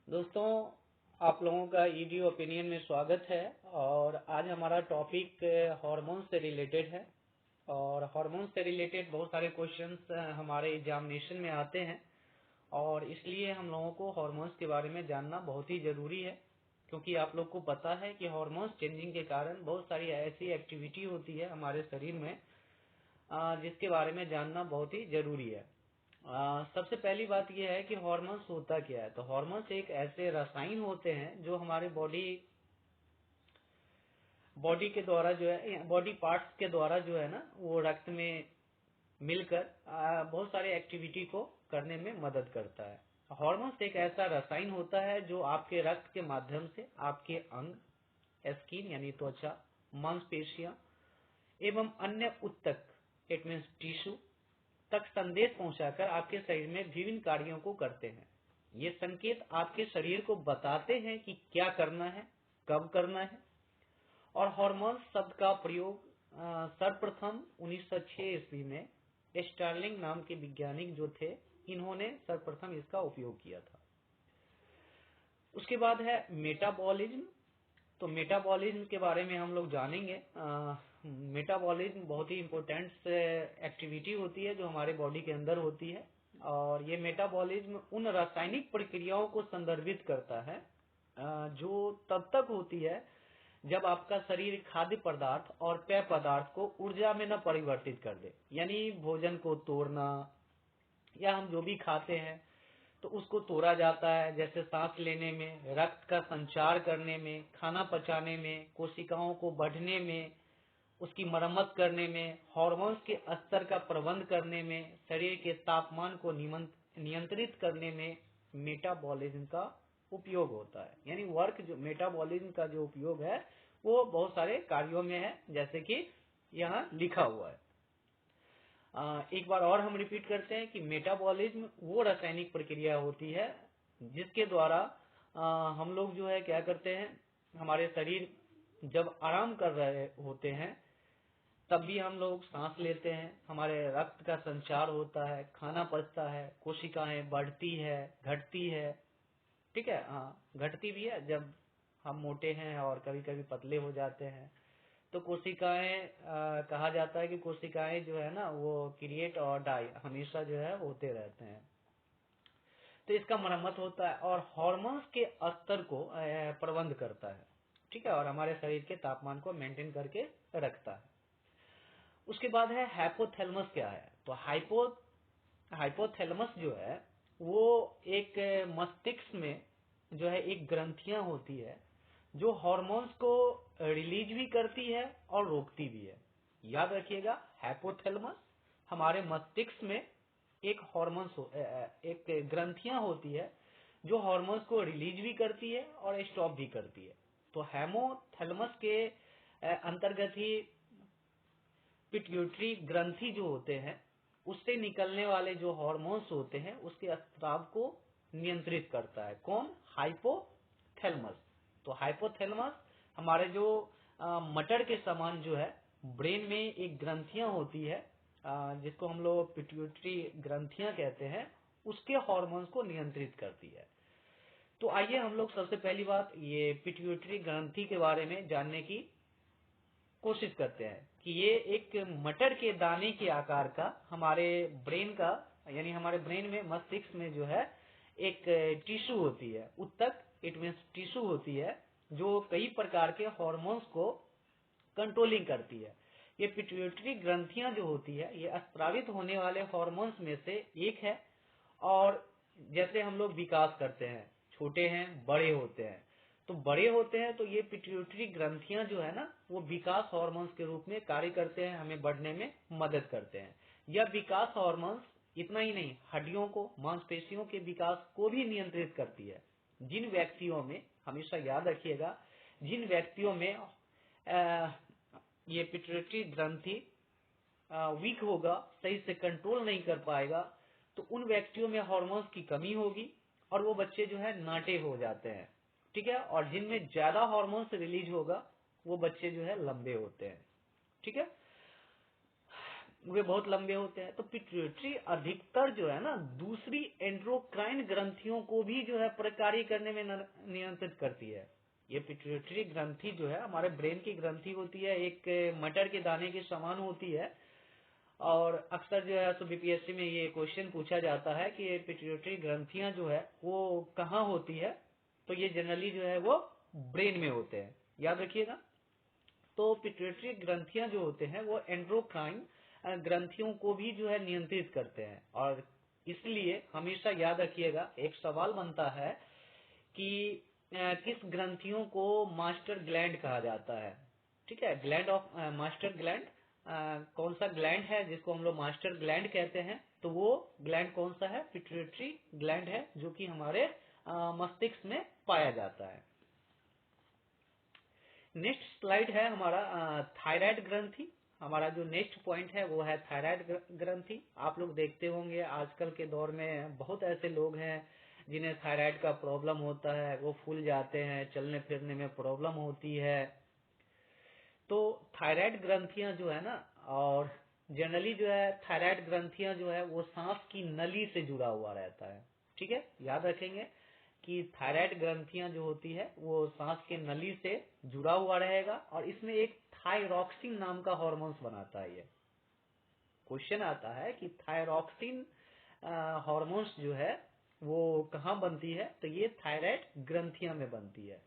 दोस्तों, आप लोगों का ईडी ओपिनियन में स्वागत है। और आज हमारा टॉपिक हार्मोन से रिलेटेड है। और हार्मोन से रिलेटेड बहुत सारे क्वेश्चंस हमारे एग्जामिनेशन में आते हैं, और इसलिए हम लोगों को हार्मोन्स के बारे में जानना बहुत ही जरूरी है। क्योंकि आप लोग को पता है कि हार्मोन्स चेंजिंग के कारण बहुत सारी ऐसी एक्टिविटी होती है हमारे शरीर में, जिसके बारे में जानना बहुत ही जरूरी है। सबसे पहली बात यह है कि हार्मोन्स होता क्या है। तो हार्मोन्स एक ऐसे रसायन होते हैं जो हमारे बॉडी के द्वारा जो है, बॉडी पार्ट्स के द्वारा जो है ना, वो रक्त में मिलकर बहुत सारे एक्टिविटी को करने में मदद करता है। हार्मोन्स एक ऐसा रसायन होता है जो आपके रक्त के माध्यम से आपके अंग, स्किन यानी त्वचा, मांसपेशियां एवं अन्य ऊतक, इट मीन्स टिश्यू तक संदेश पहुंचाकर आपके शरीर में विभिन्न कार्यों को करते हैं। ये संकेत आपके शरीर को बताते हैं कि क्या करना है, कब करना है। और हार्मोन शब्द का प्रयोग सर्वप्रथम 1906 ईस्वी में स्टार्लिंग नाम के वैज्ञानिक जो थे, इन्होंने सर्वप्रथम इसका उपयोग किया था। उसके बाद है मेटाबॉलिज्म। तो मेटाबॉलिज्म के बारे में हम लोग जानेंगे। मेटाबॉलिज्म बहुत ही इम्पोर्टेंट एक्टिविटी होती है जो हमारे बॉडी के अंदर होती है। और ये मेटाबॉलिज्म उन रासायनिक प्रक्रियाओं को संदर्भित करता है जो तब तक होती है जब आपका शरीर खाद्य पदार्थ और पेय पदार्थ को ऊर्जा में न परिवर्तित कर दे। यानी भोजन को तोड़ना, या हम जो भी खाते हैं तो उसको तोड़ा जाता है, जैसे सांस लेने में, रक्त का संचार करने में, खाना पचाने में, कोशिकाओं को बढ़ने में, उसकी मरम्मत करने में, हार्मोन्स के स्तर का प्रबंध करने में, शरीर के तापमान को नियंत्रित करने में मेटाबॉलिज्म का उपयोग होता है। यानी वर्क जो मेटाबॉलिज्म का जो उपयोग है वो बहुत सारे कार्यों में है, जैसे कि यहाँ लिखा हुआ है। एक बार और हम रिपीट करते हैं कि मेटाबॉलिज्म वो रासायनिक प्रक्रिया होती है जिसके द्वारा हम लोग जो है क्या करते हैं, हमारे शरीर जब आराम कर रहे होते हैं तब भी हम लोग सांस लेते हैं, हमारे रक्त का संचार होता है, खाना पचता है, कोशिकाएं बढ़ती है, घटती है। ठीक है, हाँ, घटती भी है जब हम मोटे हैं और कभी कभी पतले हो जाते हैं। तो कोशिकाएं, कहा जाता है कि कोशिकाएं जो है ना वो क्रिएट और डाई हमेशा जो है होते रहते हैं। तो इसका मरम्मत होता है और हार्मोन्स के स्तर को प्रबंध करता है। ठीक है, और हमारे शरीर के तापमान को मेंटेन करके रखता है। उसके बाद है हाइपोथैलेमस। क्या है? तो हाइपोथैलेमस जो है वो एक मस्तिष्क में जो है एक ग्रंथियां होती है जो हार्मोन्स को रिलीज भी करती है और रोकती भी है। याद रखिएगा, हाइपोथैलेमस हमारे मस्तिष्क में एक एक ग्रंथियां होती है जो हार्मोन्स को रिलीज भी करती है और स्टॉप भी करती है। तो हाइपोथैलेमस के अंतर्गत ही पिट्यूटरी ग्रंथि जो होते हैं, उससे निकलने वाले जो हार्मोन्स होते हैं उसके स्राव को नियंत्रित करता है। कौन? हाइपोथैलेमस। तो हाइपोथैलेमस हमारे जो मटर के समान जो है ब्रेन में एक ग्रंथियां होती है, जिसको हम लोग पिट्यूटरी ग्रंथियां कहते हैं, उसके हार्मोन्स को नियंत्रित करती है। तो आइए हम लोग सबसे पहली बात ये पिट्यूटरी ग्रंथि के बारे में जानने की कोशिश करते हैं कि ये एक मटर के दाने के आकार का हमारे ब्रेन का, यानी हमारे ब्रेन में मस्तिष्क में जो है एक टिश्यू होती है, उत्तक, इट मीन्स टिश्यू होती है जो कई प्रकार के हार्मोन्स को कंट्रोलिंग करती है। ये पिट्यूटरी ग्रंथियां जो होती है ये स्रावित होने वाले हार्मोन्स में से एक है। और जैसे हम लोग विकास करते हैं, छोटे हैं, बड़े होते हैं, तो बड़े होते हैं तो ये पिट्यूटरी ग्रंथियां जो है ना वो विकास हार्मोन्स के रूप में कार्य करते हैं, हमें बढ़ने में मदद करते हैं। यह विकास हार्मोन्स इतना ही नहीं, हड्डियों को, मांसपेशियों के विकास को भी नियंत्रित करती है। जिन व्यक्तियों में, हमेशा याद रखिएगा, जिन व्यक्तियों में ये पिट्यूटरी ग्रंथि वीक होगा, सही से कंट्रोल नहीं कर पाएगा, तो उन व्यक्तियों में हार्मोन्स की कमी होगी और वो बच्चे जो है नाटे हो जाते हैं। ठीक है, और जिनमें ज्यादा हार्मोन्स रिलीज होगा वो बच्चे जो है लंबे होते हैं। ठीक है, वे बहुत लंबे होते हैं। तो पिट्यूटरी अधिकतर जो है ना दूसरी एंडोक्राइन ग्रंथियों को भी जो है प्रकार्य करने में नियंत्रित करती है। ये पिट्यूटरी ग्रंथि जो है हमारे ब्रेन की ग्रंथि होती है, एक मटर के दाने के समान होती है। और अक्सर जो है तो बीपीएससी में ये क्वेश्चन पूछा जाता है कि ये पिट्यूटरी ग्रंथियां जो है वो कहाँ होती है, तो ये जनरली जो है वो ब्रेन में होते हैं, याद रखिएगा। तो पिट्यूटरी ग्रंथियां जो होते हैं वो एंडोक्राइन ग्रंथियों को भी जो है नियंत्रित करते हैं। और इसलिए हमेशा याद रखिएगा, एक सवाल बनता है कि किस ग्रंथियों को मास्टर ग्लैंड कहा जाता है। ठीक है, ग्लैंड ऑफ मास्टर ग्लैंड, कौन सा ग्लैंड है जिसको हम लोग मास्टर ग्लैंड कहते हैं, तो वो ग्लैंड कौन सा है, पिट्यूटरी ग्लैंड है, जो कि हमारे मस्तिष्क में पाया जाता है। नेक्स्ट स्लाइड है हमारा थायराइड ग्रंथि। हमारा जो नेक्स्ट पॉइंट है वो है थायराइड ग्रंथि। आप लोग देखते होंगे आजकल के दौर में बहुत ऐसे लोग हैं जिन्हें थायराइड का प्रॉब्लम होता है, वो फूल जाते हैं, चलने फिरने में प्रॉब्लम होती है। तो थायराइड ग्रंथियां जो है ना, और जनरली जो है थायराइड ग्रंथियां जो है वो सांस की नली से जुड़ा हुआ रहता है। ठीक है, याद रखेंगे कि थायराइड ग्रंथियां जो होती है वो सांस के नली से जुड़ा हुआ रहेगा, और इसमें एक थायरॉक्सिन नाम का हार्मोन्स बनाता है। ये क्वेश्चन आता है कि थायरॉक्सिन हार्मोन्स जो है वो कहाँ बनती है, तो ये थायराइड ग्रंथियां में बनती है,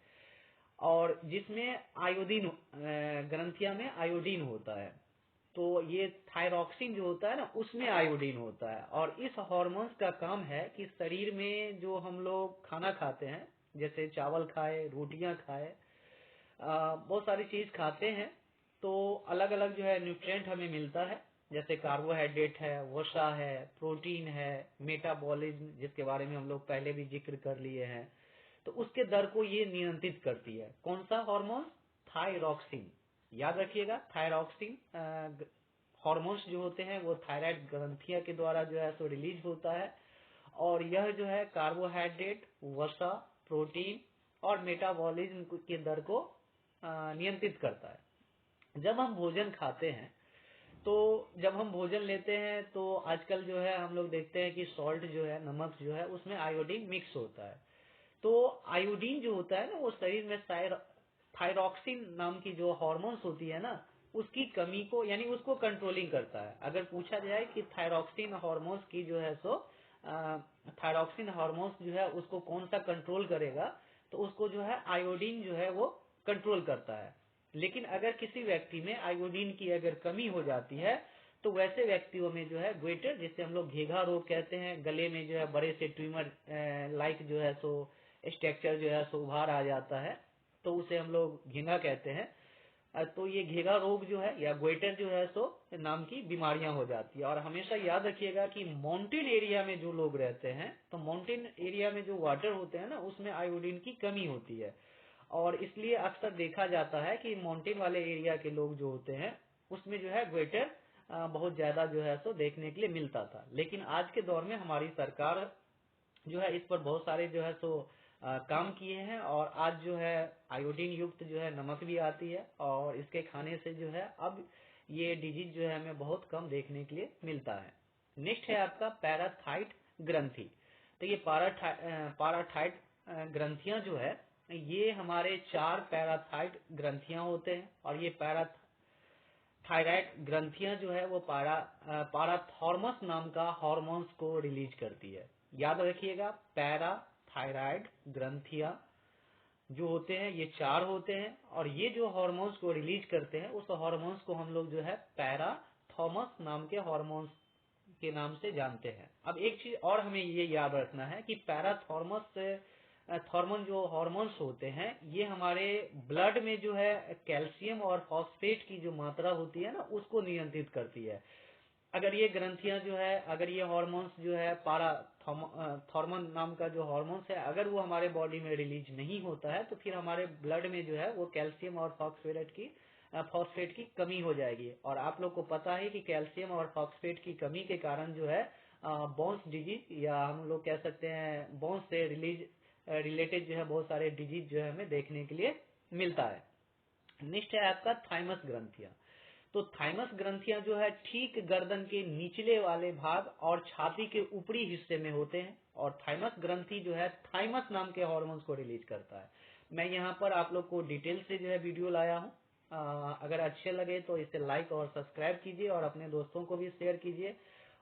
और जिसमें आयोडीन, ग्रंथिया में आयोडीन होता है। तो ये थायरॉक्सिन जो होता है ना उसमें आयोडीन होता है, और इस हार्मोन्स का काम है कि शरीर में जो हम लोग खाना खाते हैं, जैसे चावल खाए, रोटियां खाए, बहुत सारी चीज खाते हैं, तो अलग अलग जो है न्यूट्रिएंट हमें मिलता है, जैसे कार्बोहाइड्रेट है, वसा है, प्रोटीन है, मेटाबॉलिज्म जिसके बारे में हम लोग पहले भी जिक्र कर लिए हैं। तो उसके दर को ये नियंत्रित करती है। कौन सा हार्मोन, थायरॉक्सिन, याद रखिएगा। थायरॉक्सिन हार्मोन्स जो होते हैं वो थायराइड ग्रंथिया के द्वारा जो है सो रिलीज होता है, और यह जो है कार्बोहाइड्रेट, वसा, प्रोटीन और मेटाबॉलिज्म के दर को नियंत्रित करता है। जब हम भोजन खाते हैं, तो जब हम भोजन लेते हैं तो आजकल जो है हम लोग देखते हैं कि सॉल्ट जो है, नमक जो है, उसमें आयोडीन मिक्स होता है। तो आयोडीन जो होता है ना वो शरीर में थायरॉक्सिन नाम की जो हार्मोन्स होती है ना उसकी कमी को, यानी उसको कंट्रोलिंग करता है। अगर पूछा जाए कि थायरॉक्सिन हार्मोन्स की जो है सो थायरॉक्सिन हार्मोन्स जो है उसको कौन सा कंट्रोल करेगा, तो उसको जो है आयोडीन जो है वो कंट्रोल करता है। लेकिन अगर किसी व्यक्ति में आयोडीन की अगर कमी हो जाती है, तो वैसे व्यक्तियों में जो है ग्वेटर, जिसे हम लोग घेघा रोग कहते हैं, गले में जो है बड़े से ट्यूमर लाइक जो है सो स्ट्रक्चर जो है सो उभार आ जाता है, तो उसे हम लोग घेंगा कहते हैं। तो ये घेघा रोग जो है या ग्वेटर जो है सो नाम की बीमारियां हो जाती है। और हमेशा याद रखिएगा कि माउंटेन एरिया में जो लोग रहते हैं, तो माउंटेन एरिया में जो वाटर होते हैं ना उसमें आयोडीन की कमी होती है, और इसलिए अक्सर देखा जाता है कि माउंटेन वाले एरिया के लोग जो होते हैं उसमें जो है ग्वेटर बहुत ज्यादा जो है सो देखने के लिए मिलता था। लेकिन आज के दौर में हमारी सरकार जो है इस पर बहुत सारे जो है सो काम किए हैं, और आज जो है आयोडीन युक्त जो है नमक भी आती है, और इसके खाने से जो है अब ये डिजीज जो है हमें बहुत कम देखने के लिए मिलता है। नेक्स्ट है आपका पैराथाइट ग्रंथि। तो ये पैराथाइट ग्रंथियां जो है ये हमारे 4 पैराथाइट ग्रंथियां होते हैं, और ये थायराइड ग्रंथियां जो है वो पाराथॉर्मस नाम का हार्मोन्स को रिलीज करती है। याद रखिएगा, पैराथायराइड ग्रंथियां जो होते हैं ये 4 होते हैं, और ये जो हार्मोन्स को रिलीज करते हैं उस हार्मोन्स को हम लोग जो है पैराथॉर्मस नाम के हार्मोन्स के नाम से जानते हैं। अब एक चीज और हमें ये याद रखना है कि पैराथॉर्मस थॉर्मोन जो हार्मोन्स होते हैं ये हमारे ब्लड में जो है कैल्शियम और फॉस्फेट की जो मात्रा होती है ना उसको नियंत्रित करती है। अगर ये ग्रंथियां जो है, अगर ये हार्मोन्स जो है थॉर्मोन नाम का जो हार्मोन्स है, अगर वो हमारे बॉडी में रिलीज नहीं होता है तो फिर हमारे ब्लड में जो है वो कैल्शियम और फॉस्फेट की कमी हो जाएगी। और आप लोग को पता है कि कैल्शियम और फॉस्फेट की कमी के कारण जो है बोन्स डिजीज, या हम लोग कह सकते हैं बोन्स से रिलेटेड जो है बहुत सारे डिजीज जो है हमें देखने के लिए मिलता है। नेक्स्ट है आपका थाइमस ग्रंथियां। तो थाइमस ग्रंथियां जो है ठीक गर्दन के निचले वाले भाग और छाती के ऊपरी हिस्से में होते हैं, और थाइमस ग्रंथि जो है थाइमस नाम के हार्मोन्स को रिलीज करता है। मैं यहाँ पर आप लोग को डिटेल से जो है वीडियो लाया हूँ। अगर अच्छे लगे तो इसे लाइक और सब्सक्राइब कीजिए और अपने दोस्तों को भी शेयर कीजिए,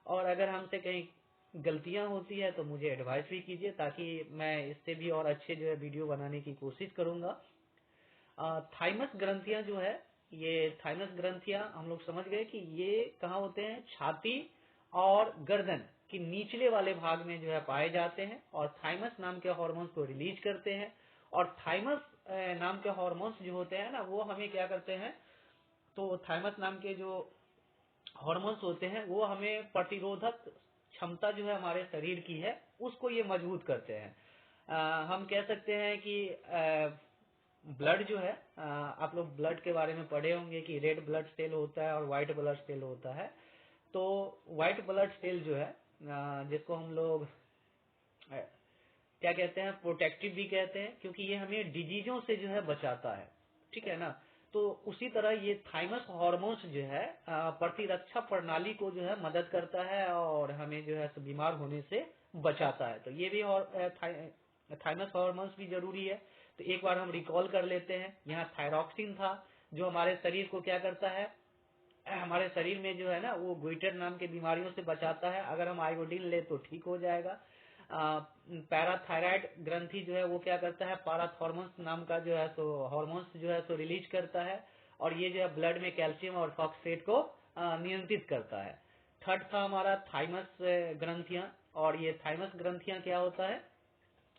और अगर हमसे कहीं गलतियां होती है तो मुझे एडवाइस भी कीजिए, ताकि मैं इससे भी और अच्छे जो है वीडियो बनाने की कोशिश करूंगा। थाइमस ग्रंथियां जो है, ये थाइमस ग्रंथियां हम लोग समझ गए कि ये कहाँ होते हैं, छाती और गर्दन के निचले वाले भाग में जो है पाए जाते हैं, और थाइमस नाम के हार्मोन्स को रिलीज करते हैं। और थाइमस नाम के हार्मोन्स जो होते हैं ना, वो हमें क्या करते हैं, तो थाइमस नाम के जो हार्मोन्स होते हैं वो हमें प्रतिरोधक क्षमता जो है हमारे शरीर की है उसको ये मजबूत करते हैं। हम कह सकते हैं कि ब्लड जो है, आप लोग ब्लड के बारे में पढ़े होंगे कि रेड ब्लड सेल होता है और व्हाइट ब्लड सेल होता है। तो व्हाइट ब्लड सेल जो है, जिसको हम लोग क्या कहते हैं, प्रोटेक्टिव भी कहते हैं, क्योंकि ये हमें डिजीजों से जो है बचाता है, ठीक है ना। तो उसी तरह ये थाइमस हार्मोन्स जो है प्रतिरक्षा प्रणाली को जो है मदद करता है और हमें जो है बीमार होने से बचाता है। तो ये भी थाइमस हार्मोन्स भी जरूरी है। तो एक बार हम रिकॉल कर लेते हैं, यहाँ थायरॉक्सिन था जो हमारे शरीर को क्या करता है, हमारे शरीर में जो है ना वो ग्लूटर नाम के बीमारियों से बचाता है। अगर हम आयोडीन ले तो ठीक हो जाएगा। पैराथायराइड ग्रंथि जो है वो क्या करता है, पैराथॉर्मोन्स नाम का जो है सो हार्मोन्स जो है सो रिलीज करता है, और ये जो है ब्लड में कैल्शियम और फॉस्फेट को नियंत्रित करता है। थर्ड था हमारा थाइमस ग्रंथियां, और ये थाइमस ग्रंथियां क्या होता है,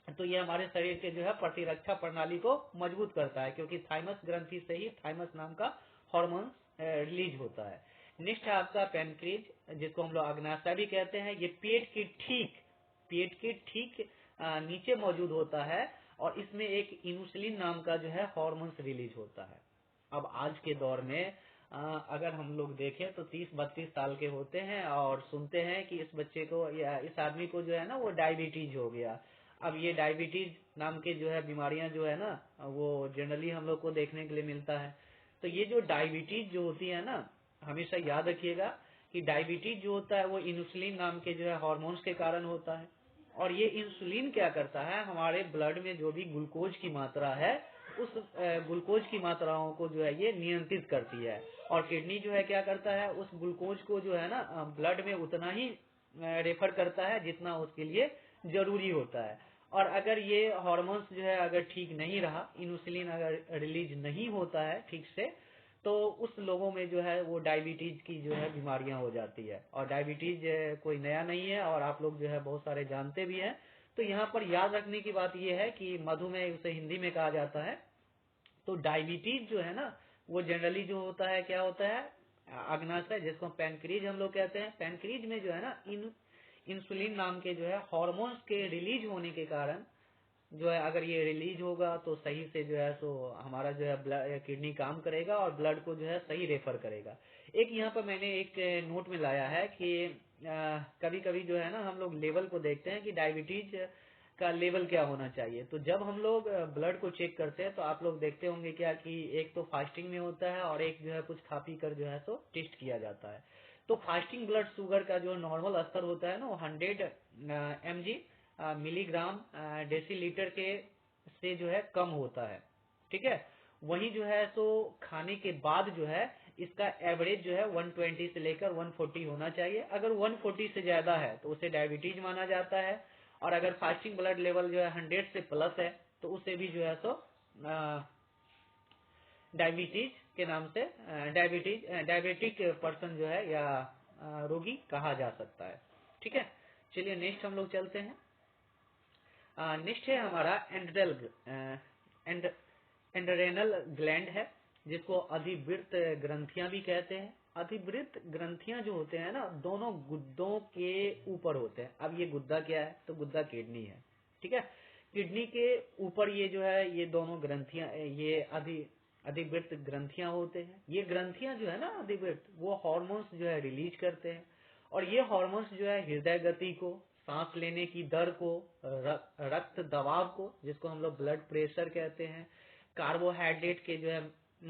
तो ये हमारे शरीर के जो है प्रतिरक्षा प्रणाली को मजबूत करता है, क्योंकि थाइमस ग्रंथि से ही थाइमस नाम का हार्मोन रिलीज होता है। नेक्स्ट है आपका पेनक्रीज, जिसको हम लोग अग्नाशय भी कहते हैं। ये पेट के ठीक नीचे मौजूद होता है, और इसमें एक इंसुलिन नाम का जो है हार्मोन्स रिलीज होता है। अब आज के दौर में अगर हम लोग देखें तो 30-32 साल के होते हैं और सुनते हैं कि इस बच्चे को या इस आदमी को जो है ना वो डायबिटीज हो गया। अब ये डायबिटीज नाम के जो है बीमारियां जो है ना वो जनरली हम लोग को देखने के लिए मिलता है। तो ये जो डायबिटीज जो होती है ना, हमेशा याद रखिएगा कि डायबिटीज जो होता है वो इंसुलिन नाम के जो है हार्मोन्स के कारण होता है। और ये इंसुलिन क्या करता है, हमारे ब्लड में जो भी ग्लूकोज की मात्रा है उस ग्लूकोज की मात्राओं को जो है ये नियंत्रित करती है, और किडनी जो है क्या करता है, उस ग्लूकोज को जो है ना ब्लड में उतना ही रेफर करता है जितना उसके लिए जरूरी होता है। और अगर ये हार्मोन्स जो है अगर ठीक नहीं रहा, इंसुलिन अगर रिलीज नहीं होता है ठीक से, तो उस लोगों में जो है वो डायबिटीज की जो है बीमारियां हो जाती है। और डायबिटीज कोई नया नहीं है, और आप लोग जो है बहुत सारे जानते भी हैं। तो यहाँ पर याद रखने की बात यह है कि मधुमेह उसे हिंदी में कहा जाता है। तो डायबिटीज जो है ना वो जनरली जो होता है क्या होता है, अग्नाशय, जिसको पैनक्रीज हम लोग कहते हैं। पैनक्रीज में जो है ना इंसुलिन नाम के जो है हार्मोन्स के रिलीज होने के कारण जो है, अगर ये रिलीज होगा तो सही से जो है सो हमारा जो है किडनी काम करेगा और ब्लड को जो है सही रेफर करेगा। एक यहाँ पर मैंने एक नोट में लाया है कि कभी कभी जो है ना हम लोग लेवल को देखते हैं कि डायबिटीज का लेवल क्या होना चाहिए। तो जब हम लोग ब्लड को चेक करते हैं तो आप लोग देखते होंगे क्या कि एक तो फास्टिंग में होता है और एक जो है कुछ खा पी कर जो है सो टेस्ट किया जाता है। तो फास्टिंग ब्लड शुगर का जो नॉर्मल स्तर होता है ना वो 100 mg मिलीग्राम डेसीलीटर के से जो है कम होता है, ठीक है। वही जो है सो खाने के बाद जो है इसका एवरेज जो है 120 से लेकर 140 होना चाहिए। अगर 140 से ज्यादा है तो उसे डायबिटीज माना जाता है, और अगर फास्टिंग ब्लड लेवल जो है 100 से प्लस है तो उसे भी जो है सो डायबिटीज के नाम से डायबिटिक पर्सन जो है या रोगी कहा जा सकता है, ठीक है। चलिए नेक्स्ट हम लोग चलते हैं। नेक्स्ट है हमारा एंड्रेनल ग्लैंड है, जिसको अधिवृत्त ग्रंथियां भी कहते हैं। अधिवृत्त ग्रंथियां जो होते हैं ना दोनों गुद्दों के ऊपर होते हैं। अब ये गुद्दा क्या है, तो गुद्दा किडनी है, ठीक है। किडनी के ऊपर ये जो है ये दोनों ग्रंथियां, ये अधिवृत्त ग्रंथियां होते हैं। ये ग्रंथियां जो है ना अधिवृत्त, वो हार्मोन्स जो है रिलीज करते हैं, और ये हार्मोन्स जो है हृदय गति को, सांस लेने की दर को, रक्त दबाव को, जिसको हम लोग ब्लड प्रेशर कहते हैं, कार्बोहाइड्रेट के जो है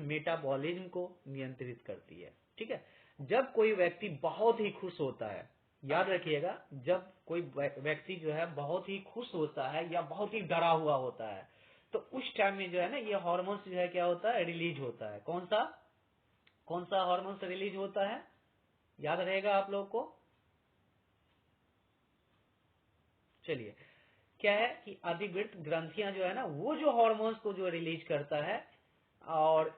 मेटाबॉलिज्म को नियंत्रित करती है। ठीक है। जब कोई व्यक्ति बहुत ही खुश होता है, याद रखिएगा, जब कोई व्यक्ति जो है बहुत ही खुश होता है या बहुत ही डरा हुआ होता है, तो उस टाइम में जो है ना ये हार्मोन्स जो है क्या होता है, रिलीज होता है। कौन सा हार्मोन्स रिलीज होता है, याद रहेगा आप लोग को? चलिए, क्या है कि अधिवृत्त ग्रंथियां जो है ना, वो जो हार्मोन्स को जो रिलीज करता है, और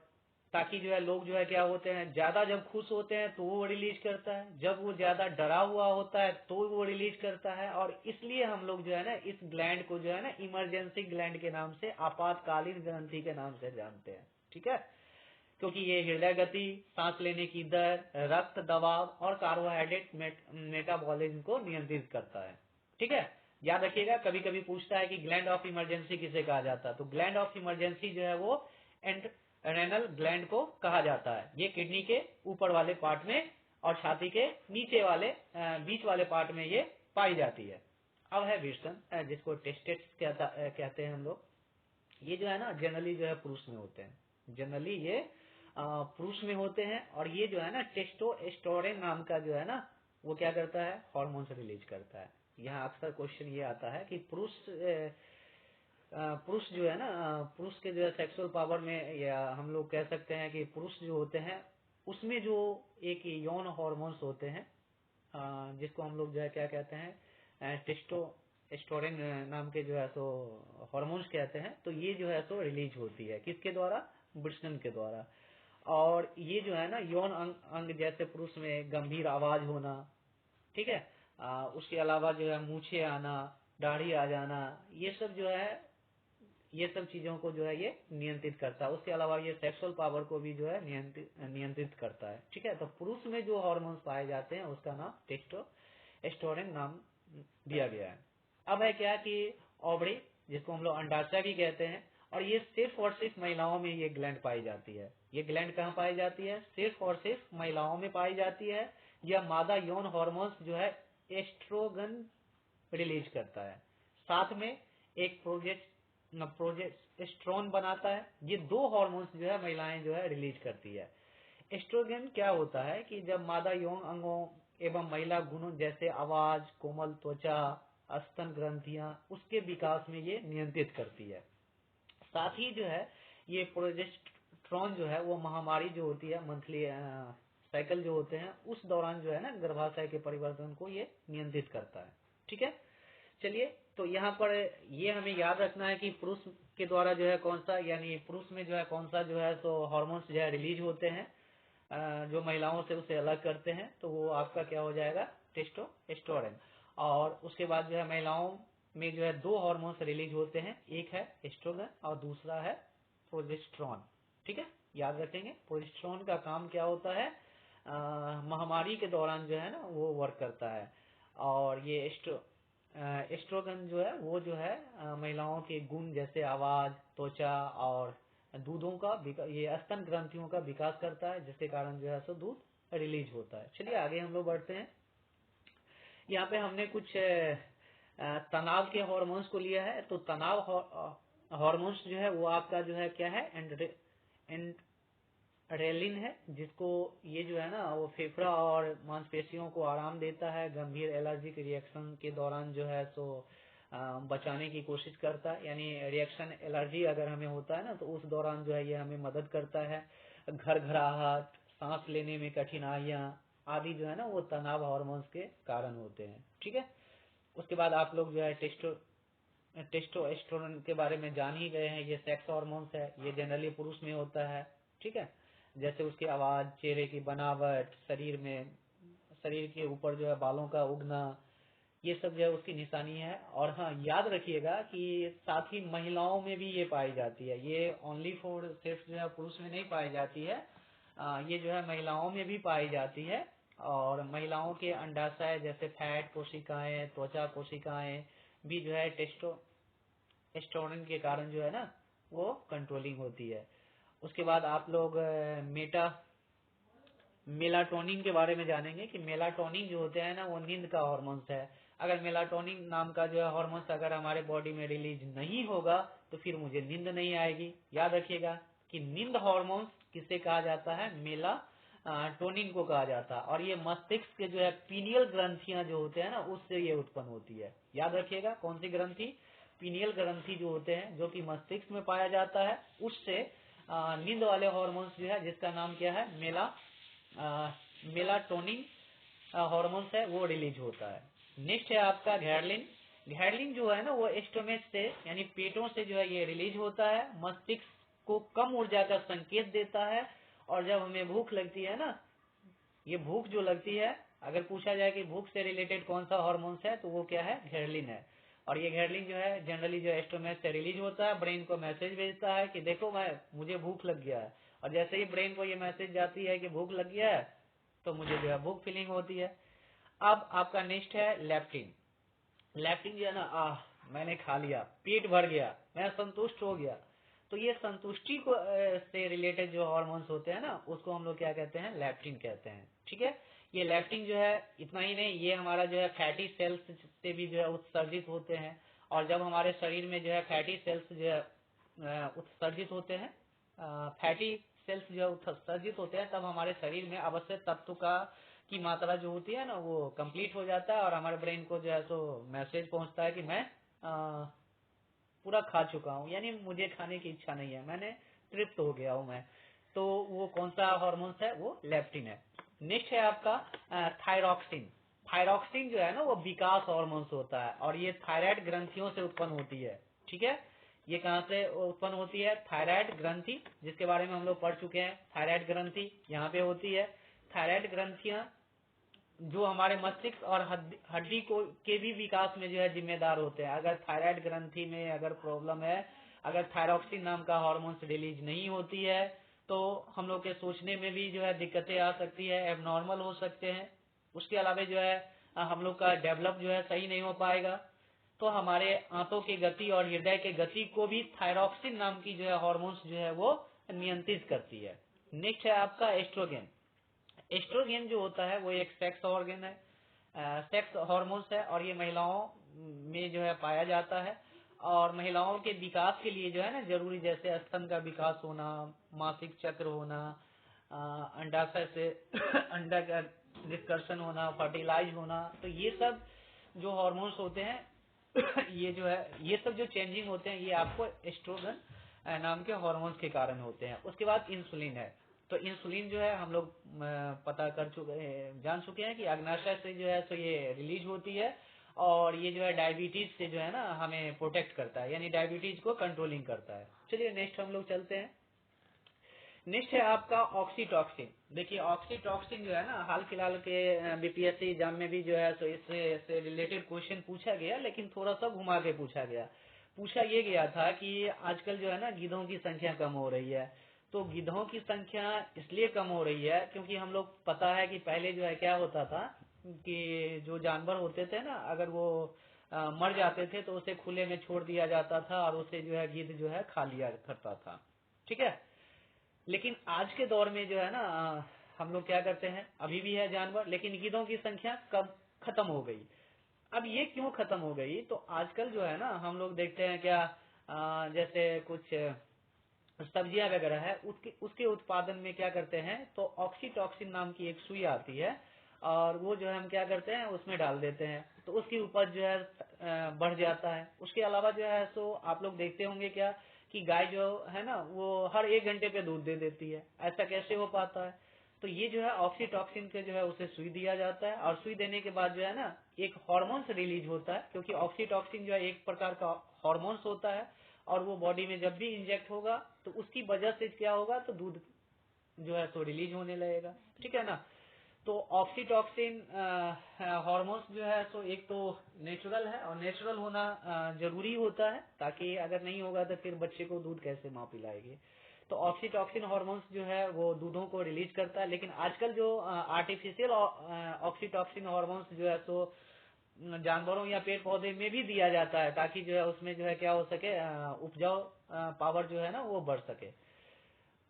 ताकि जो है लोग जो है क्या होते हैं, ज्यादा जब खुश होते हैं तो वो रिलीज करता है, जब वो ज्यादा डरा हुआ होता है तो वो रिलीज करता है। और इसलिए हम लोग जो है ना इस ग्लैंड को जो है ना इमरजेंसी ग्लैंड के नाम से, आपातकालीन ग्रंथि के नाम से जानते हैं। ठीक है, क्योंकि ये हृदय गति, सांस लेने की दर, रक्त दबाव और कार्बोहाइड्रेट मेटाबॉलिज्म को नियंत्रित करता है। ठीक है, याद रखिएगा, कभी कभी पूछता है कि ग्लैंड ऑफ इमरजेंसी किसे कहा जाता है, तो ग्लैंड ऑफ इमरजेंसी जो है वो रेनल ग्लैंड को कहा जाता है। ये किडनी के ऊपर वाले पार्ट में और छाती के नीचे वाले बीच वाले पार्ट में ये पाई जाती है। अब है विर्सन, जिसको टेस्टेट्स कहते हैं हम लोग। ये जो है ना जनरली जो है पुरुष में होते हैं, जनरली ये पुरुष में होते हैं। और ये जो है ना टेस्टोस्टेरोन नाम का जो है ना, वो क्या करता है, हार्मोन्स रिलीज करता है। यहाँ अक्सर क्वेश्चन ये आता है कि पुरुष जो है ना, पुरुष के जो है सेक्सुअल पावर में, या हम लोग कह सकते हैं कि पुरुष जो होते हैं उसमें जो एक यौन हार्मोन्स होते हैं, जिसको हम लोग जो है क्या कहते हैं, टेस्टोस्टेरोन नाम के जो है सो हार्मोन्स कहते हैं। तो ये जो है सो रिलीज होती है किसके द्वारा, ब्रिस्टन के द्वारा। और ये जो है ना यौन अंग जैसे पुरुष में गंभीर आवाज होना, ठीक है, उसके अलावा जो है मूछे आना, दाढ़ी आ जाना, ये सब जो है, ये सब चीजों को जो है ये नियंत्रित करता है। उसके अलावा ये सेक्सुअल पावर को भी जो है नियंत्रित करता है। ठीक है, तो पुरुष में जो हार्मोन्स पाए जाते हैं उसका नाम टेस्टोस्टेरोन नाम दिया गया है। अब है क्या कि ओवरी, जिसको हम लोग अंडाशय भी कहते हैं, और ये सिर्फ और सिर्फ महिलाओं में ये ग्लैंड पाई जाती है। ये ग्लैंड कहाँ पाई जाती है, सिर्फ और सिर्फ महिलाओं में पाई जाती है। यह मादा यौन हार्मोन्स जो है एस्ट्रोगन रिलीज करता है, साथ में एक प्रोजेस्टेरोन बनाता है। ये दो हार्मोन्स जो है महिलाएं जो है रिलीज करती है। एस्ट्रोजन क्या होता है कि जब मादा यौन अंगों एवं महिला गुणों जैसे आवाज, कोमल त्वचा, स्तन ग्रंथियां, उसके विकास में ये नियंत्रित करती है। साथ ही जो है ये प्रोजेस्टेरोन जो है वो महामारी जो होती है, मंथली साइकिल जो होते हैं, उस दौरान जो है ना गर्भाशय के परिवर्तन को ये नियंत्रित करता है। ठीक है, चलिए, तो यहाँ पर ये हमें याद रखना है कि पुरुष के द्वारा जो है कौन सा, यानी पुरुष में जो है कौन सा जो है तो हार्मोन्स जो है रिलीज होते हैं, जो महिलाओं से उसे अलग करते हैं। तो वो आपका क्या हो जाएगा, टेस्टोस्टेरोन। और उसके बाद जो है महिलाओं में जो है दो हार्मोन्स रिलीज होते हैं, एक है एस्ट्रोजन और दूसरा है प्रोजेस्टेरोन। ठीक है, याद रखेंगे, प्रोजेस्टेरोन का काम क्या होता है, महामारी के दौरान जो है ना वो वर्क करता है। और ये एस्ट्रोजन जो है वो जो है महिलाओं के गुण जैसे आवाज, त्वचा और दूधों का ये स्तन ग्रंथियों का विकास करता है, जिसके कारण जो है सो दूध रिलीज होता है। चलिए आगे हम लोग बढ़ते हैं। यहाँ पे हमने कुछ तनाव के हार्मोन्स को लिया है। तो तनाव हार्मोन्स जो है वो आपका जो है क्या है, एड्रेनलिन है, जिसको ये जो है ना वो फेफड़ा और मांसपेशियों को आराम देता है। गंभीर एलर्जिक रिएक्शन के दौरान जो है सो बचाने की कोशिश करता है, यानी रिएक्शन एलर्जी अगर हमें होता है ना तो उस दौरान जो है ये हमें मदद करता है। घरघराहट, सांस लेने में कठिनाइयां आदि जो है ना वो तनाव हार्मोन्स के कारण होते हैं। ठीक है, उसके बाद आप लोग जो है टेस्टोस्टेरोन के बारे में जान ही गए हैं। ये सेक्स हार्मोन्स है, ये जनरली पुरुष में होता है। ठीक है, जैसे उसकी आवाज, चेहरे की बनावट, शरीर के ऊपर जो है बालों का उगना, ये सब जो है उसकी निशानी है। और हाँ, याद रखिएगा कि साथ ही महिलाओं में भी ये पाई जाती है। ये ओनली फॉर सिर्फ जो है पुरुष में नहीं पाई जाती है, ये जो है महिलाओं में भी पाई जाती है। और महिलाओं के अंडाशय जैसे फैट कोशिकाएं, त्वचा कोशिकाएं भी जो है टेस्टोस्टेरोन के कारण जो है ना वो कंट्रोलिंग होती है। उसके बाद आप लोग मेलाटोनिन के बारे में जानेंगे कि मेलाटोनिन जो होते हैं ना वो नींद का हार्मोन्स है। अगर मेलाटोनिन नाम का जो है हार्मोन्स अगर हमारे बॉडी में रिलीज नहीं होगा तो फिर मुझे नींद नहीं आएगी। याद रखिएगा कि नींद हार्मोन्स किसे कहा जाता है, टोनिन को कहा जाता है। और ये मस्तिष्क के जो है पीनियल ग्रंथियां जो होते हैं ना, उससे ये उत्पन्न होती है। याद रखिएगा कौन सी ग्रंथि, पीनियल ग्रंथि जो होते हैं, जो कि मस्तिष्क में पाया जाता है, उससे नींद वाले हार्मोन्स जो है, जिसका नाम क्या है, मेलाटोनिन हार्मोन्स है, वो रिलीज होता है। नेक्स्ट है आपका घैरलिन। घैरलिन जो है ना, वो स्टोमेच से यानी पेटों से जो है ये रिलीज होता है, मस्तिष्क को कम ऊर्जा का संकेत देता है। और जब हमें भूख लगती है ना, ये भूख जो लगती है, अगर पूछा जाए कि भूख से रिलेटेड कौन सा हार्मोन्स है, तो वो क्या है, घैरलिन है। और ये घैरलिन जो है जनरली जो एस्ट्रोमेट से रिलीज होता है, ब्रेन को मैसेज भेजता है कि देखो मुझे भूख लग गया है। और जैसे ही ब्रेन को ये मैसेज जाती है कि भूख लग गया है, तो मुझे जो है भूख फीलिंग होती है। अब आपका नेक्स्ट है लेप्टिन। लेप्टिन जो है ना, मैंने खा लिया, पेट भर गया, मैं संतुष्ट हो गया। तो ये संतुष्टि को से रिलेटेड जो हार्मोन्स होते हैं ना, उसको हम लोग क्या कहते हैं, लेप्टिन कहते हैं। ठीक है, ये लेप्टिन जो है इतना ही नहीं, ये हमारा जो है फैटी सेल्स से भी जो है उत्सर्जित होते हैं। और जब हमारे शरीर में जो है फैटी सेल्स जो है उत्सर्जित होते हैं, फैटी सेल्स जो है उत्सर्जित होते हैं, तब हमारे शरीर में आवश्यक तत्व की मात्रा जो होती है ना, वो कंप्लीट हो जाता है। और हमारे ब्रेन को जो है सो मैसेज पहुंचता है कि मैं पूरा खा चुका हूँ, यानी मुझे खाने की इच्छा नहीं है, मैंने तृप्त हो गया हूँ मैं। तो वो कौन सा हार्मोन्स है, वो लेप्टिन है। नेक्स्ट है आपका थायरॉक्सिन। थायरॉक्सिन जो है ना, वो विकास हार्मोन्स होता है, और ये थायराइड ग्रंथियों से उत्पन्न होती है। ठीक है, ये कहाँ से उत्पन्न होती है, थायराइड ग्रंथि, जिसके बारे में हम लोग पढ़ चुके हैं। थायराइड ग्रंथि यहाँ पे होती है। थायराइड ग्रंथियां जो हमारे मस्तिष्क और हड्डी को के भी विकास में जो है जिम्मेदार होते हैं। अगर थायराइड ग्रंथि में अगर प्रॉब्लम है, अगर थायरॉक्सिन नाम का हार्मोन्स रिलीज नहीं होती है, तो हम लोग के सोचने में भी जो है दिक्कतें आ सकती है, एबनॉर्मल हो सकते हैं। उसके अलावा जो है हम लोग का डेवलप जो है सही नहीं हो पाएगा। तो हमारे आंतों की गति और हृदय के गति को भी थायरॉक्सिन नाम की जो है हार्मोन्स जो है वो नियंत्रित करती है। नेक्स्ट है आपका एस्ट्रोजन। एस्ट्रोजन जो होता है वो एक सेक्स ऑर्गन है, सेक्स हार्मोन्स है, और ये महिलाओं में जो है पाया जाता है। और महिलाओं के विकास के लिए जो है ना जरूरी, जैसे स्तन का विकास होना, मासिक चक्र होना, अंडाशय से अंडा का निष्कर्षण होना, फर्टिलाइज होना, तो ये सब जो हार्मोन्स होते हैं ये जो है, ये सब जो चेंजिंग होते हैं, ये आपको एस्ट्रोजन नाम के हार्मोन्स के कारण होते हैं। उसके बाद इंसुलिन है। तो इंसुलिन जो है हम लोग पता कर चुके, जान चुके हैं कि अग्नाशय से जो है तो ये रिलीज होती है। और ये जो है डायबिटीज से जो है ना हमें प्रोटेक्ट करता है, यानी डायबिटीज को कंट्रोलिंग करता है। चलिए नेक्स्ट हम लोग चलते हैं। नेक्स्ट है आपका ऑक्सीटॉक्सिन। देखिए ऑक्सीटॉक्सिन जो है ना, हाल फिलहाल के बीपीएससी एग्जाम में भी जो है तो इससे रिलेटेड क्वेश्चन पूछा गया, लेकिन थोड़ा सा घुमा के पूछा गया। पूछा ये गया था कि आजकल जो है ना गिद्धों की संख्या कम हो रही है। तो गिद्धों की संख्या इसलिए कम हो रही है क्योंकि हम लोग पता है कि पहले जो है क्या होता था कि जो जानवर होते थे ना, अगर वो मर जाते थे तो उसे खुले में छोड़ दिया जाता था, और उसे जो है गिद्ध जो है खा लिया करता था। ठीक है, लेकिन आज के दौर में जो है ना हम लोग क्या करते हैं, अभी भी है जानवर, लेकिन गिद्धों की संख्या कब खत्म हो गई। अब ये क्यों खत्म हो गई, तो आजकल जो है ना हम लोग देखते हैं क्या, जैसे कुछ सब्जियां वगैरह है, उसके उसके उत्पादन में क्या करते हैं, तो ऑक्सीटॉक्सिन नाम की एक सुई आती है, और वो जो है हम क्या करते हैं उसमें डाल देते हैं, तो उसकी उपज जो है बढ़ जाता है। उसके अलावा जो है सो आप लोग देखते होंगे क्या कि गाय जो है ना वो हर 1 घंटे पे दूध दे देती है। ऐसा कैसे हो पाता है, तो ये जो है ऑक्सीटॉक्सिन के जो है उसे सुई दिया जाता है, और सुई देने के बाद जो है ना एक हार्मोन्स रिलीज होता है, क्योंकि ऑक्सीटॉक्सिन जो है एक प्रकार का हार्मोन्स होता है, और वो बॉडी में जब भी इंजेक्ट होगा तो उसकी वजह से क्या होगा, तो दूध जो है तो रिलीज होने लगेगा। ठीक है ना, तो ऑक्सीटॉक्सिन हार्मोन्स जो है तो एक तो नेचुरल है, और नेचुरल होना जरूरी होता है, ताकि अगर नहीं होगा तो फिर बच्चे को दूध कैसे माँ पिलाएगी। तो ऑक्सीटॉक्सिन हार्मोन्स जो है वो दूधों को रिलीज करता है, लेकिन आजकल जो आर्टिफिशियल ऑक्सीटॉक्सिन हार्मोन्स जो है तो जानवरों या पेड़ पौधे में भी दिया जाता है, ताकि जो है उसमें जो है क्या हो सके, उपजाऊ पावर जो है ना वो बढ़ सके।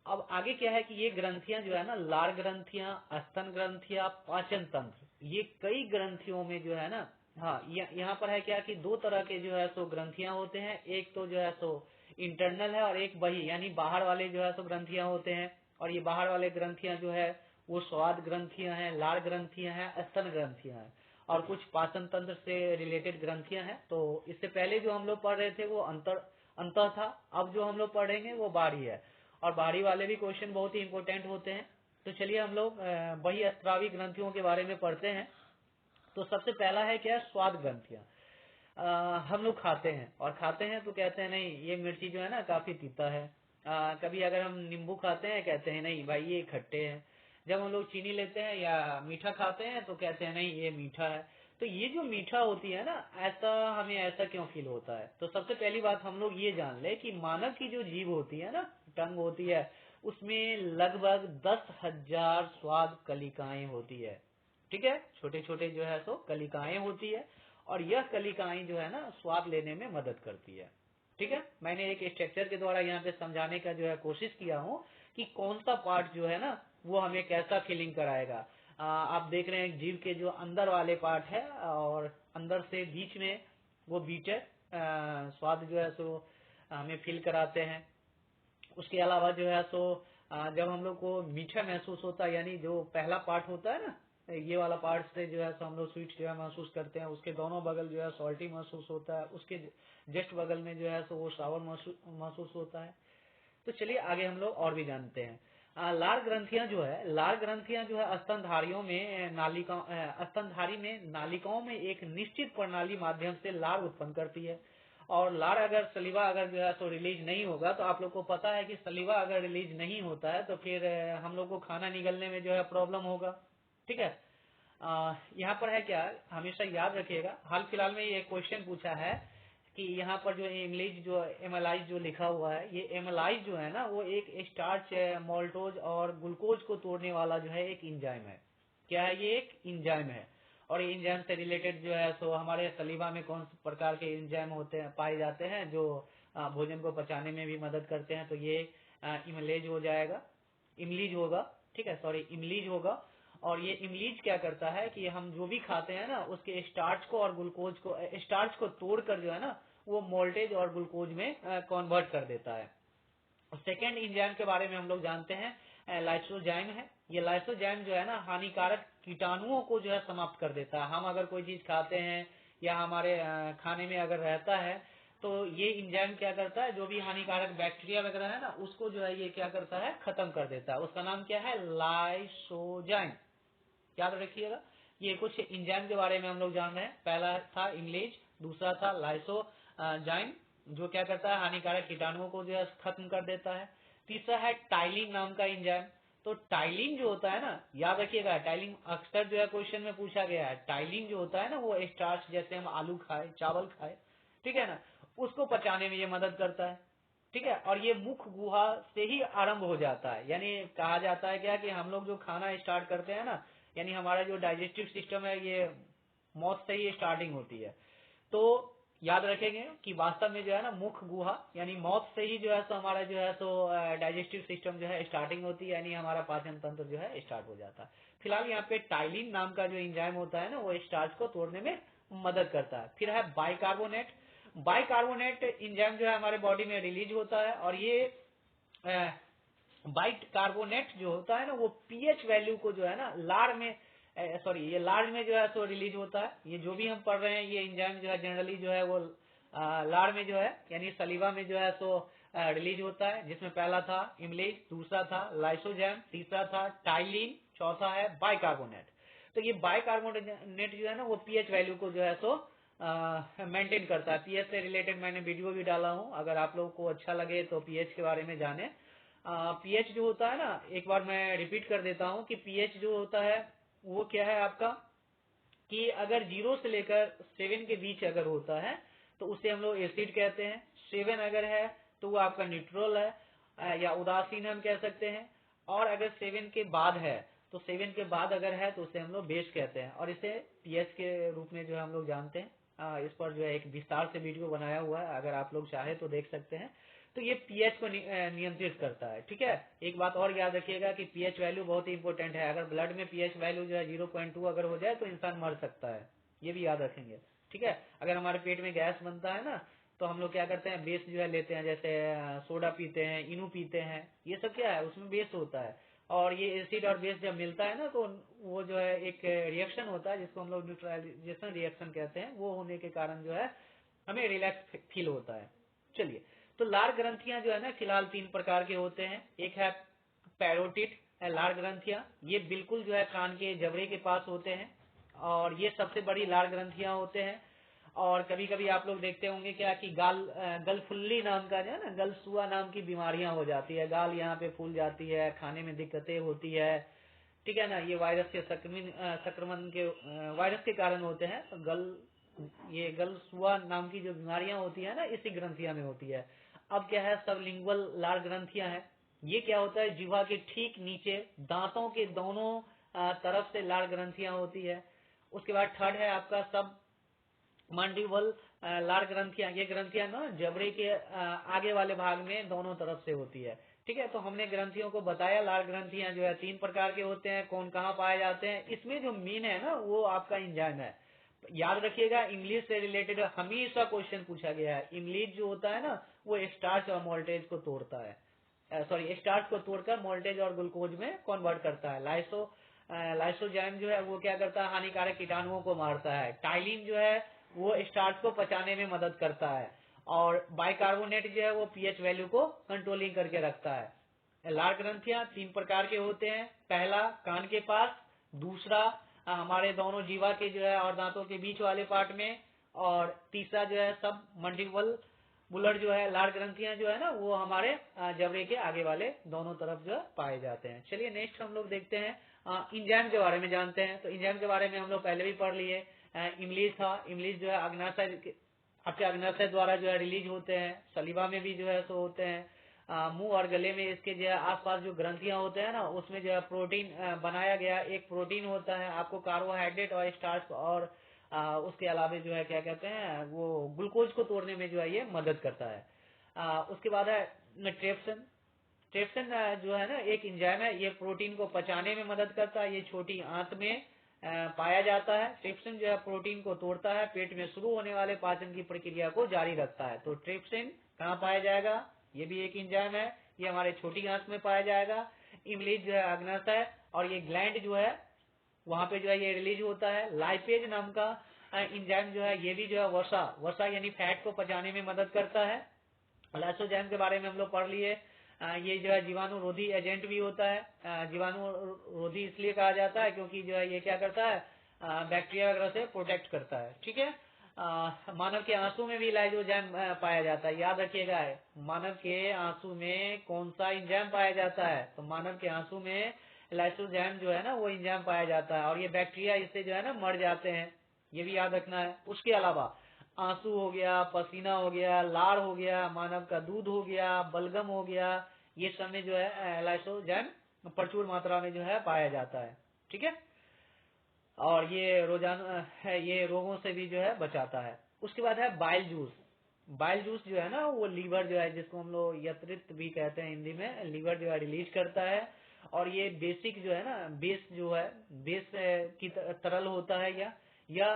अब आगे क्या है कि ये ग्रंथियां जो है ना, लार ग्रंथियां, स्तन ग्रंथियां, पाचन तंत्र, ये कई ग्रंथियों में जो है ना, हाँ यहाँ पर है क्या कि दो तरह के जो है सो ग्रंथियां होते हैं। एक तो जो है सो इंटरनल है, और एक बही यानी बाहर वाले जो है सो ग्रंथियां होते हैं। और ये बाहर वाले ग्रंथियां जो है वो स्वाद ग्रंथियां हैं, लार ग्रंथियां हैं, स्तन ग्रंथियां हैं और कुछ पाचन तंत्र से रिलेटेड ग्रंथियां हैं। तो इससे पहले जो हम लोग पढ़ रहे थे वो अंत था, अब जो हम लोग पढ़ेंगे वो बाहरी है और बाहरी वाले भी क्वेश्चन बहुत ही इंपॉर्टेंट होते हैं। तो चलिए हम लोग बहिःस्रावी ग्रंथियों के बारे में पढ़ते हैं। तो सबसे पहला है क्या, स्वाद ग्रंथियां। हम लोग खाते हैं और खाते हैं तो कहते हैं नहीं ये मिर्ची जो है ना काफी तीता है। कभी अगर हम नींबू खाते हैं कहते हैं नहीं भाई ये खट्टे हैं। जब हम लोग चीनी लेते हैं या मीठा खाते हैं तो कहते हैं नहीं ये मीठा है। तो ये जो मीठा होती है ना, ऐसा हमें ऐसा क्यों फील होता है? तो सबसे पहली बात हम लोग ये जान ले कि मानव की जो जीभ होती है ना, टंग होती है, उसमें लगभग 10,000 स्वाद कलिकाएं होती है। ठीक है, छोटे छोटे जो है सो कलिकाएं होती है और यह कलिकाएं जो है ना स्वाद लेने में मदद करती है। ठीक है, मैंने एक स्ट्रक्चर के द्वारा यहाँ पे समझाने का जो है कोशिश किया हूँ कि कौन सा पार्ट जो है ना वो हमें कैसा फीलिंग कराएगा। आप देख रहे हैं जीव के जो अंदर वाले पार्ट है और अंदर से बीच में वो बीटर स्वाद जो है सो हमें फील कराते हैं। उसके अलावा जो है सो जब हम लोग को मीठा महसूस होता है, यानी जो पहला पार्ट होता है ना, ये वाला पार्ट से जो है सो हम लोग स्वीट जो है महसूस करते हैं। उसके दोनों बगल जो है सॉल्टी महसूस होता है, उसके जस्ट बगल में जो है सो वो सावर महसूस होता है। तो चलिए आगे हम लोग और भी जानते हैं। लार ग्रंथियां जो है, लार ग्रंथियां जो है स्तनधारियों में स्तनधारी में नालिकाओं में एक निश्चित प्रणाली माध्यम से लार उत्पन्न करती है। और लार अगर सलीवा अगर जो है तो रिलीज नहीं होगा, तो आप लोग को पता है कि सलीवा अगर रिलीज नहीं होता है तो फिर हम लोग को खाना निगलने में जो है प्रॉब्लम होगा। ठीक है, यहाँ पर है क्या, हमेशा याद रखिएगा, हाल फिलहाल में ये क्वेश्चन पूछा है कि यहाँ पर जो एमलाइज जो एमलाइज जो लिखा हुआ है, ये एमलाइज जो है ना वो एक स्टार्च मोल्टोज और ग्लूकोज को तोड़ने वाला जो है एक इंजाइम है। क्या है, ये एक इंजाइम है। और ये इंजाइम से रिलेटेड जो है सो हमारे सलीवा में कौन से प्रकार के इंजाइम होते हैं, पाए जाते हैं, जो भोजन को पचाने में भी मदद करते हैं। तो ये इमलेज हो जाएगा, इमलीज होगा। ठीक है, सॉरी इमलीज होगा। और ये इमलीज क्या करता है कि हम जो भी खाते हैं ना उसके स्टार्च को और ग्लूकोज को, स्टार्च को तोड़कर जो है ना वो मोल्टेज और ग्लूकोज में कन्वर्ट कर देता है। सेकेंड इंजाइम के बारे में हम लोग जानते हैं, लाइसोजाइम है। ये लाइसोजाइम जो है ना हानिकारक कीटाणुओं को जो है समाप्त कर देता है। हम अगर कोई चीज खाते हैं या हमारे खाने में अगर रहता है तो ये इंजाइम क्या करता है, जो भी हानिकारक बैक्टीरिया वगैरह है ना उसको जो है ये क्या करता है, खत्म कर देता है। उसका नाम क्या है, लाइसोजाइम। याद रखिएगा, ये कुछ इंजाइम के बारे में हम लोग जान रहे हैं। पहला था इमलेज, दूसरा था लाइसोजाइम जो क्या करता है, हानिकारक कीटाणुओं को जो है खत्म कर देता है। तीसरा है टाइलिन नाम का इंजाइम। तो टाइलिन जो होता है ना, याद रखिएगा, टाइलिन अक्सर जो है क्वेश्चन में पूछा गया है। टाइलिन जो होता है ना वो स्टार्च, जैसे हम आलू खाए, चावल खाए, ठीक है ना, उसको पचाने में ये मदद करता है। ठीक है, और ये मुख गुहा से ही आरंभ हो जाता है। यानी कहा जाता है क्या कि हम लोग जो खाना स्टार्ट करते हैं ना, यानी हमारा जो डाइजेस्टिव सिस्टम है ये मौत से ही स्टार्टिंग होती है। तो याद रखेंगे कि वास्तव में जो है ना मुख गुहा यानी मौत से ही जो है सो हमारा जो है सो डाइजेस्टिव सिस्टम जो है स्टार्टिंग होती है, यानी हमारा पाचन तंत्र जो है स्टार्ट हो जाता है। फिलहाल यहाँ पे टाइलिन नाम का जो एंजाइम होता है ना वो स्टार्च को तोड़ने में मदद करता है। फिर है बाइकार्बोनेट। बाइकार्बोनेट एंजाइम जो है हमारे बॉडी में रिलीज होता है और ये बाइकार्बोनेट जो होता है ना वो पीएच वैल्यू को जो है ना लार में, सॉरी ये लार में जो है सो रिलीज होता है। ये जो भी हम पढ़ रहे हैं ये एंजाइम जो है जनरली जो है वो लार में जो है यानी सलीवा में जो है सो रिलीज होता है, जिसमें पहला था इमलेज, दूसरा था लाइसोजाइम, तीसरा था टाइलिन, चौथा है बाइकार्बोनेट। तो ये बाइकार्बोनेट जो है ना वो पीएच वैल्यू को जो है सो मेंटेन करता है। पीएच से रिलेटेड मैंने वीडियो भी डाला हूं, अगर आप लोगों को अच्छा लगे तो पीएच के बारे में जाने। पीएच जो होता है ना, एक बार मैं रिपीट कर देता हूं कि पीएच जो होता है वो क्या है आपका, कि अगर 0 से लेकर 7 के बीच अगर होता है तो उसे हम लोग एसिड कहते हैं। 7 अगर है तो वो आपका न्यूट्रल है, या उदासीन हम कह सकते हैं। और अगर 7 के बाद है तो 7 के बाद अगर है तो उसे हम लोग बेस कहते हैं और इसे पीएच के रूप में जो है हम लोग जानते हैं। इस पर जो है एक विस्तार से वीडियो बनाया हुआ है, अगर आप लोग चाहे तो देख सकते हैं। तो ये पीएच को नियंत्रित करता है। ठीक है, एक बात और याद रखिएगा कि पीएच वैल्यू बहुत ही इंपॉर्टेंट है। अगर ब्लड में पीएच वैल्यू जो है 0.2 अगर हो जाए तो इंसान मर सकता है, ये भी याद रखेंगे। ठीक है, अगर हमारे पेट में गैस बनता है ना तो हम लोग क्या करते हैं, बेस जो है लेते हैं, जैसे सोडा पीते हैं, इनू पीते हैं, ये सब क्या है उसमें बेस होता है। और ये एसिड और बेस जब मिलता है ना तो वो जो है एक रिएक्शन होता है जिसको हम लोग न्यूट्रलाइजेशन रिएक्शन कहते हैं, वो होने के कारण जो है हमें रिलैक्स फील होता है। चलिए, तो लार ग्रंथियां जो है ना फिलहाल 3 प्रकार के होते हैं। एक है पैरोटिड लार ग्रंथियां, ये बिल्कुल जो है कान के जबड़े के पास होते हैं और ये सबसे बड़ी लार ग्रंथियां होते हैं। और कभी कभी आप लोग देखते होंगे क्या कि गलफुल्ली नाम का जो है ना गलसुआ नाम की बीमारियां हो जाती है, गाल यहाँ पे फूल जाती है, खाने में दिक्कतें होती है, ठीक है ना। ये वायरस के संक्रमण के वायरस के कारण होते हैं। तो ये गलसुआ नाम की जो बीमारियां होती है ना इसी ग्रंथिया में होती है। अब क्या है, सबलिंगुअल लार ग्रंथियां है। ये क्या होता है, जीवा के ठीक नीचे दांतों के दोनों तरफ से लार ग्रंथियां होती है। उसके बाद थर्ड है आपका सब मंडिबल लार ग्रंथियां। ये ग्रंथियां ना जबड़े के आगे वाले भाग में दोनों तरफ से होती है, ठीक है। तो हमने ग्रंथियों को बताया, लार ग्रंथियां जो है 3 प्रकार के होते हैं, कौन कहाँ पाए जाते हैं। इसमें जो मेन है ना वो आपका एंजाइम है। याद रखिएगा, इंग्लिश से रिलेटेड हमेशा क्वेश्चन पूछा गया है। इंग्लिश जो होता है ना वो स्टार्च और मोल्टेज को तोड़ता है, सॉरी स्टार्च को तोड़कर मोल्टेज और ग्लूकोज में कन्वर्ट करता है। लाइसोजाइम जो है वो क्या करता है, हानिकारक कीटाणुओं को मारता है। टाइलिन जो है वो स्टार्च को पचाने में मदद करता है। और बाइकार्बोनेट जो है वो पीएच वैल्यू को कंट्रोलिंग करके रखता है। लार ग्रंथियां 3 प्रकार के होते हैं। पहला कान के पास, दूसरा हमारे दोनों जीवा के जो है और दांतों के बीच वाले पार्ट में, और तीसरा जो है सब मंडिबल बुलर जो है लार ग्रंथियां जो है ना वो हमारे जबड़े के आगे वाले दोनों तरफ जो पाए जाते हैं। चलिए नेक्स्ट हम लोग देखते हैं, इंजाइम के बारे में जानते हैं। तो इंजाइम के बारे में हम लोग पहले भी पढ़ लिए। इमलीज था, इमलीज जो है अग्नाशय, आपके अग्नाशय द्वारा जो है रिलीज होते हैं। सलीवा में भी जो है सो होते हैं। मुंह और गले में इसके जो है आसपास जो ग्रंथियां होते हैं ना उसमें जो है प्रोटीन बनाया गया एक प्रोटीन होता है। आपको कार्बोहाइड्रेट और स्टार्च और उसके अलावा जो है क्या कहते हैं वो ग्लूकोज को तोड़ने में जो है ये मदद करता है। उसके बाद है ट्रिप्सिन। ट्रिप्सिन जो है ना एक एंजाइम है, ये प्रोटीन को पचाने में मदद करता है। ये छोटी आंत में पाया जाता है। ट्रिप्सिन जो है प्रोटीन को तोड़ता है, पेट में शुरू होने वाले पाचन की प्रक्रिया को जारी रखता है। तो ट्रिप्सिन कहाँ पाया जाएगा, ये भी एक एंजाइम है, ये हमारे छोटी आंत में पाया जाएगा। इमलीज जो है अग्नाशय और ये ग्लैंड जो है वहां पे जो है ये रिलीज होता है। लाइपेज नाम का एंजाइम जो है ये भी जो है वसा यानी फैट को पचाने में मदद करता है। लाइसोजाइम के बारे में हम लोग पढ़ लिए। ये जो है जीवाणु रोधी एजेंट भी होता है। जीवाणु रोधी इसलिए कहा जाता है क्योंकि जो है ये क्या करता है, बैक्टीरिया वगैरह से प्रोटेक्ट करता है, ठीक है। मानव के आंसू में भी लाइसोजाइम पाया जाता है। याद रखिएगा, मानव के आंसू में कौन सा एंजाइम पाया जाता है, तो मानव के आंसू में लाइसोजाइम जो है ना वो एंजाइम पाया जाता है और ये बैक्टीरिया इससे जो है ना मर जाते हैं, ये भी याद रखना है। उसके अलावा आंसू हो गया, पसीना हो गया, लार हो गया, मानव का दूध हो गया, बलगम हो गया, ये सब में जो है लाइसोजाइम प्रचुर मात्रा में जो है पाया जाता है, ठीक है। और ये रोजाना ये रोगों से भी जो है बचाता है। उसके बाद है बाइल जूस। बाइल जूस जो है ना वो लीवर जो है, जिसको हम लोग यकृत भी कहते हैं हिंदी में, लीवर जो है रिलीज करता है। और ये बेसिक जो है ना बेस जो है बेस की तरल होता है, या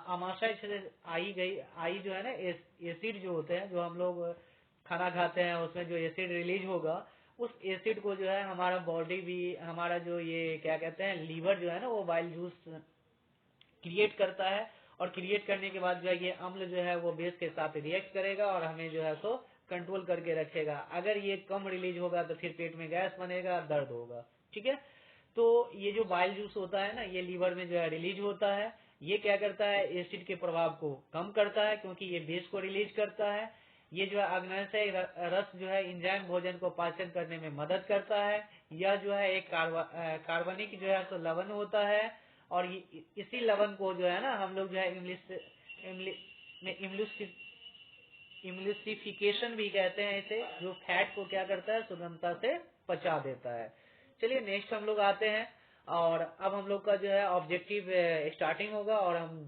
आमाशय से आई जो है ना एसिड जो होते हैं, जो हम लोग खाना खाते हैं उसमें जो एसिड रिलीज होगा, उस एसिड को जो है हमारा बॉडी भी, हमारा जो ये क्या कहते हैं लीवर जो है ना वो बाइल जूस क्रिएट करता है। और क्रिएट करने के बाद जो है ये अम्ल जो है वो बेस के साथ रिएक्ट करेगा और हमें जो है सो कंट्रोल करके रखेगा। अगर ये कम रिलीज होगा तो फिर पेट में गैस बनेगा, दर्द होगा, ठीक है। तो ये जो बाइल जूस होता है ना ये लीवर में जो है रिलीज होता है। ये क्या करता है, एसिड के प्रभाव को कम करता है क्योंकि ये बेस को रिलीज करता है। ये जो है अग्नाशय रस जो है एंजाइम भोजन को पाचन करने में मदद करता है। यह जो है एक कार्बनिक जो है तो लवण होता है। और इसी लवण को जो है ना हम लोग जो है इम्यूसिफिकेशन भी कहते हैं इसे, जो फैट को क्या करता है सुगमता से पचा देता है। चलिए नेक्स्ट हम लोग आते हैं और अब हम लोग का जो है ऑब्जेक्टिव स्टार्टिंग होगा और हम